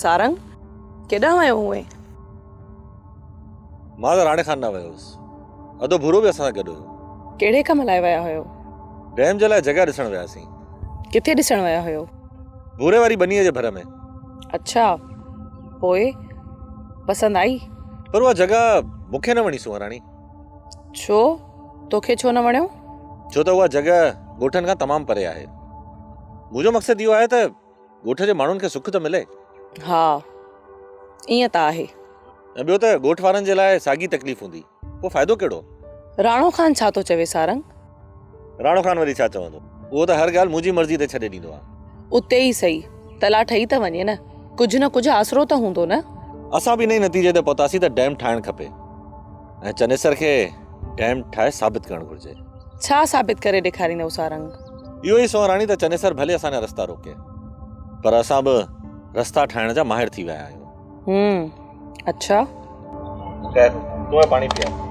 सारंग केॾां वियो हुए? मां त राणे खान न वियोसि। अधो भूरो बि असां सां गॾु हुयो। कहिड़े कम लाइ विया हुयो? डैम जे लाइ जॻह ॾिसण वियासीं। किथे ॾिसण विया हुयो? भूरे वारी बनीअ जे भर में। अच्छा, पोइ पसंदि आई? पर उहा जॻह मूंखे न वणी सुवराणी। छो? तोखे छो न वणियो? छो त उहा जॻह ॻोठनि खां तमामु परे आहे। मुंहिंजो मक़सदु इहो आहे त ॻोठ जे माण्हुनि खे सुख त मिले। हा, ईअं त आहे। ऐं ॿियो त ॻोठ वारनि जे लाइ साॻी तकलीफ़ हूंदी, पोइ फ़ाइदो कहिड़ो? राणो खान छा थो चवे सारंग? राणो खान वरी छा चवंदो? उहो त हर ॻाल्हि मुंहिंजी मर्ज़ी ते छॾे ॾींदो आहे। उते ई सही, तला ठही त वञे न, कुझु न कुझु आसरो त हूंदो न। असां बि इन नतीजे ते पहुतासीं त डैम ठाहिणु खपे ऐं चनेसर खे डैम ठाहे साबित करणु घुर्जे। छा साबित करे ॾेखारींदव सारंग? इहो ई सुवराणी त चनेसर भले असांजा रस्ता रोके, पर असां बि रस्ता ठाहिण जा माहिर थी विया आहियूं। अच्छा, तूं पाणी पीआ।